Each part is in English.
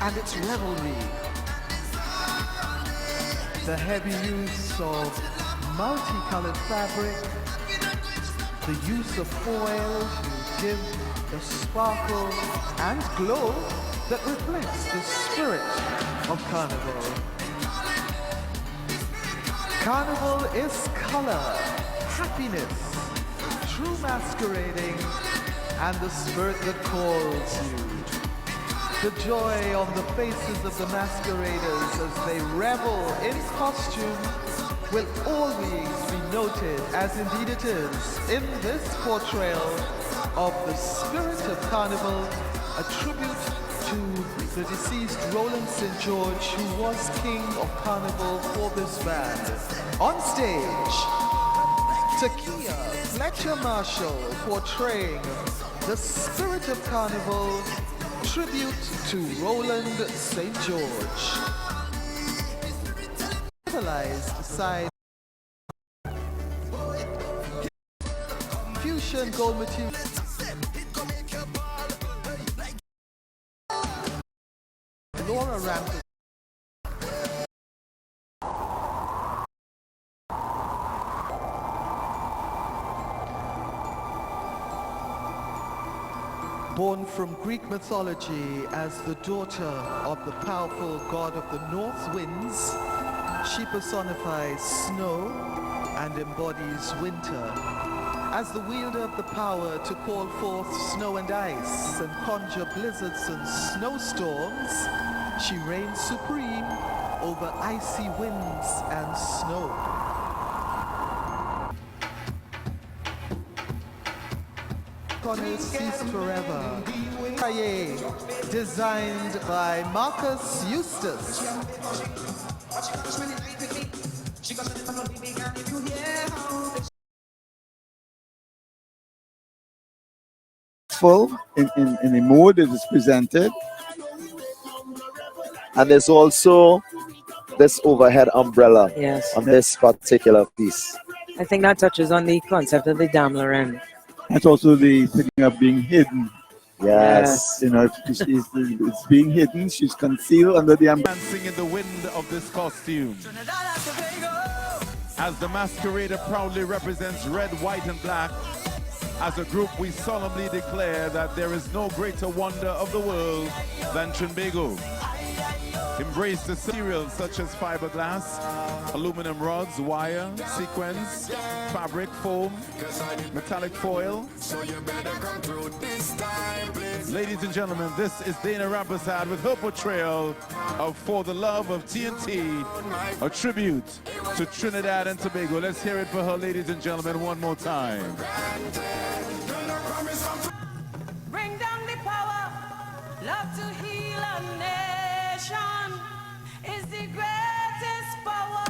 and its revelry. The heavy use of multicolored fabric, the use of foil to give the sparkle and glow that reflects the spirit of Carnival. Carnival is color, happiness, true masquerading, and the spirit that calls you. The joy on the faces of the masqueraders as they revel in costume will always be noted, as indeed it is, in this portrayal of the spirit of Carnival, a tribute to the deceased Roland St. George, who was king of Carnival for this band. On stage, Takia Fletcher Marshall portraying the spirit of Carnival, tribute to Roland St. George. Civilized side fusion gold material. Laura Rampton. Born from Greek mythology as the daughter of the powerful god of the north winds, she personifies snow and embodies winter. As the wielder of the power to call forth snow and ice and conjure blizzards and snowstorms, she reigns supreme over icy winds and snow. Corners cease forever. Cahier, designed by Marcus Eustace. Full in the mood it is presented, and there's also this overhead umbrella on this particular piece. I think that touches on the concept of the Dame Lorraine. That's also the thing of being hidden. Yes. You know, it's being hidden. She's concealed under the umbrella. Dancing in the wind of this costume. As the masquerader proudly represents red, white, and black, as a group we solemnly declare that there is no greater wonder of the world than Tobago. Embrace the materials such as fiberglass, aluminum rods, wire, sequins, fabric, foam, metallic foil. Ladies and gentlemen, this is Dana Rampasad with her portrayal of For the Love of TNT, a tribute to Trinidad and Tobago. Let's hear it for her, ladies and gentlemen, one more time. Bring down the power, love to heal a nation is the greatest power.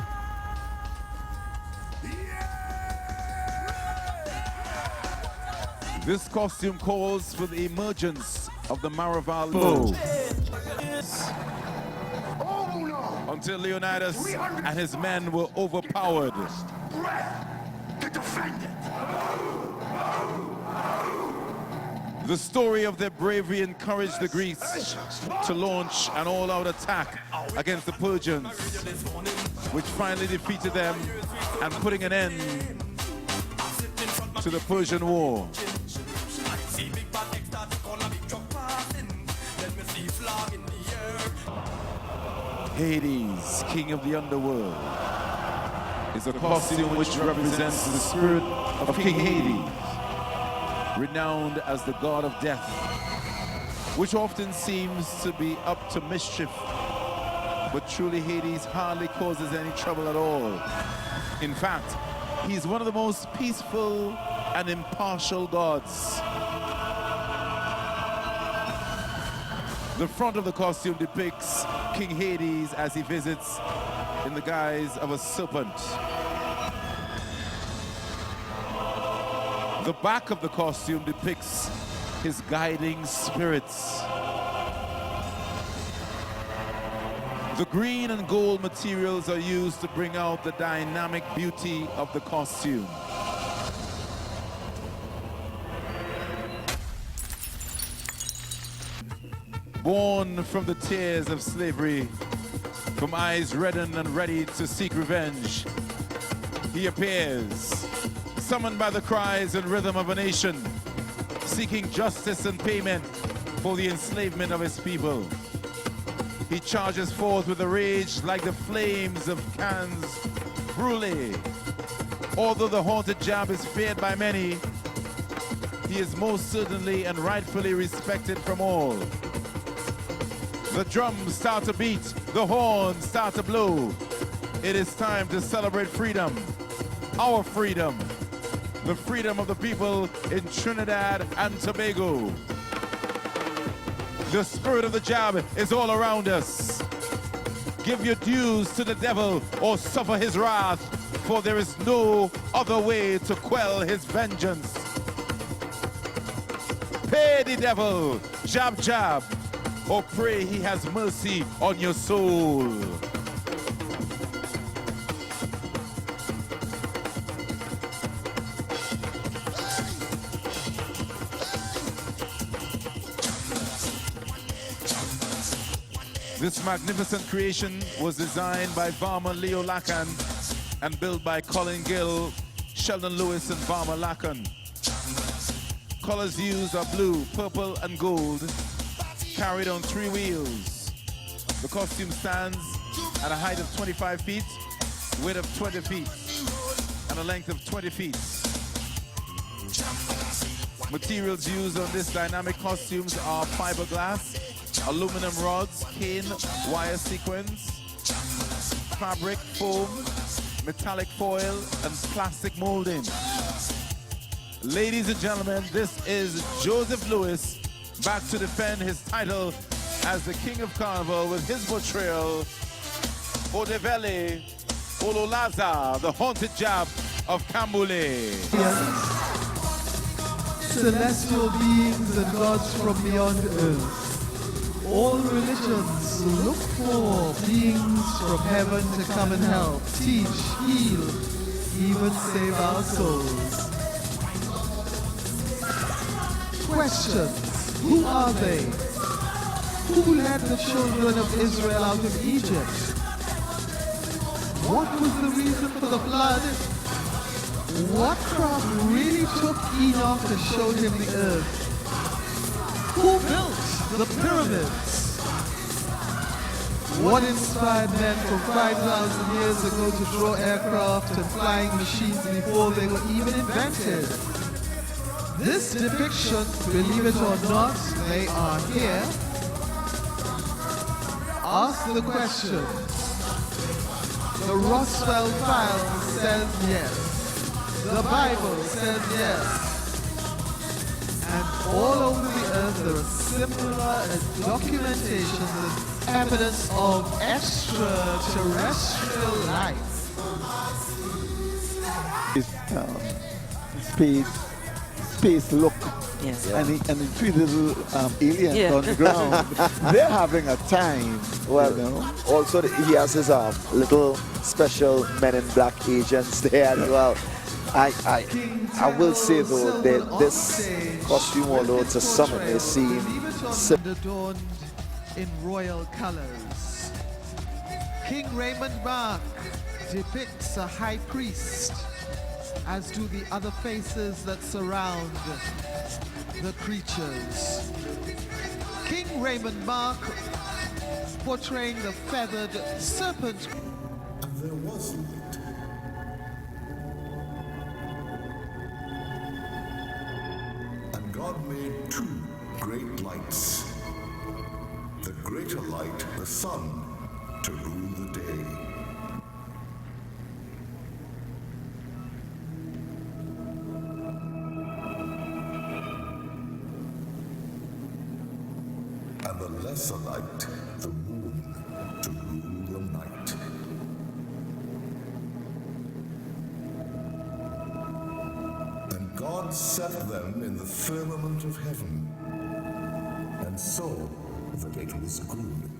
This costume calls for the emergence of the Maraval Low. Until Leonidas and his men were overpowered. The story of their bravery encouraged the Greeks to launch an all-out attack against the Persians, which finally defeated them and putting an end to the Persian War. Hades, king of the underworld, is a costume which represents the spirit of King Hades, renowned as the god of death, which often seems to be up to mischief, but truly Hades hardly causes any trouble at all. In fact, he's one of the most peaceful and impartial gods. The front of the costume depicts King Hades as he visits in the guise of a serpent. The back of the costume depicts his guiding spirits. The green and gold materials are used to bring out the dynamic beauty of the costume. Born from the tears of slavery, from eyes reddened and ready to seek revenge, he appears, summoned by the cries and rhythm of a nation, seeking justice and payment for the enslavement of his people. He charges forth with a rage like the flames of Cannes Brûlée. Although the haunted jab is feared by many, he is most certainly and rightfully respected from all. The drums start to beat, the horns start to blow. It is time to celebrate freedom, our freedom, the freedom of the people in Trinidad and Tobago. The spirit of the jab is all around us. Give your dues to the devil or suffer his wrath, for there is no other way to quell his vengeance. Pay the devil, jab jab, or pray he has mercy on your soul. This magnificent creation was designed by Varma Leo Lacan and built by Colin Gill, Sheldon Lewis, and Varma Lacan. Colors used are blue, purple, and gold, carried on 3 wheels. The costume stands at a height of 25 feet, width of 20 feet, and a length of 20 feet. Materials used on this dynamic costumes are fiberglass, aluminum rods, cane, wire sequins, fabric, foam, metallic foil, and plastic molding. Ladies and gentlemen, this is Joseph Lewis, back to defend his title as the King of Carnival with his portrayal, Odevele Ololaza, the haunted jab of Kambule. Celestial beings and gods from beyond earth. All religions look for beings from heaven to come and help, teach, heal, even save our souls. Questions: who are they? Who led the children of Israel out of Egypt? What was the reason for the flood? What craft really took Enoch to show him the earth? Who built the pyramids? What inspired men from 5,000 years ago to draw aircraft and flying machines before they were even invented? This depiction, believe it or not, they are here. Ask the question. The Roswell file says yes. The Bible says yes. And all over the earth there are similar documentations and evidence of extraterrestrial life. Space look. Yes. And the 3 little aliens on the ground, they're having a time. Well, you know? also he has his little special Men in Black agents there as well. I will say though that this costume, although it's a summer, may seem adorned in royal colors. King Raymond Mark depicts a high priest, as do the other faces that surround the creatures. King Raymond Mark portraying the feathered serpent. And there was light. And God made 2 great lights. The greater light, the sun, to rule the day. And the lesser light, the moon, to rule the night. And God set them in the firmament of heaven, and saw that it was good.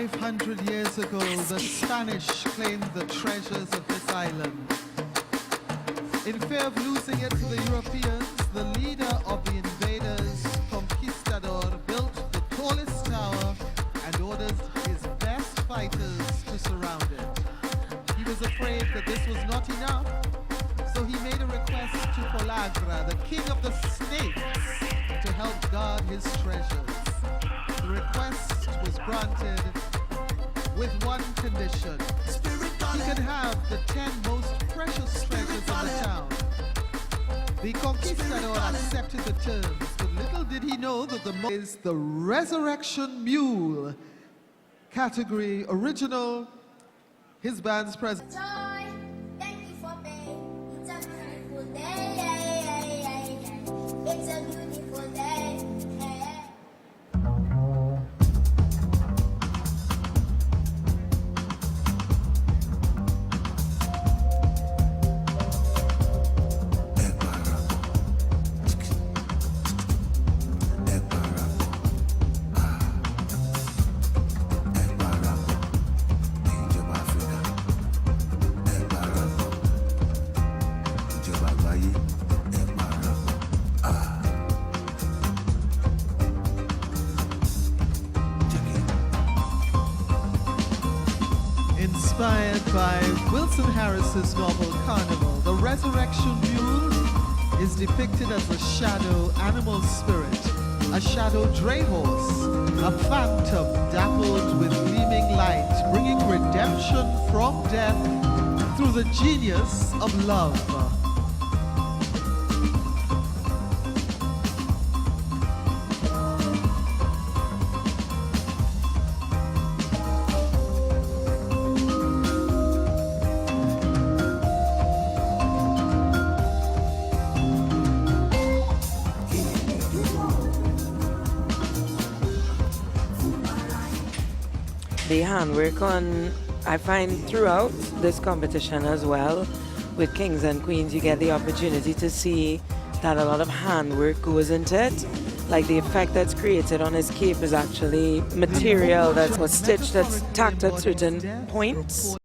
500 years ago, the Spanish claimed the treasures of this island. In fear of losing it to the Europeans, the leader of the invaders, Conquistador, built the tallest tower and ordered his best fighters to surround it. He was afraid that this was not enough, so he made a request to Polagra, the king of the snakes, to help guard his treasures. The request was granted with one condition. He could have the 10 most precious treasures in the town. The conquistador accepted the terms, but little did he know that is the Resurrection Mule category original. His band's president. Thank you for paying. It's a beautiful day. It's a beautiful day. Inspired by Wilson Harris's novel Carnival, the Resurrection Mule is depicted as a shadow animal spirit, a shadow dray horse, a phantom dappled with gleaming light, bringing redemption from death through the genius of love. The handwork on, I find throughout this competition as well, with Kings and Queens, you get the opportunity to see that a lot of handwork goes into it. Like the effect that's created on his cape is actually material that was stitched, that's tacked at certain points.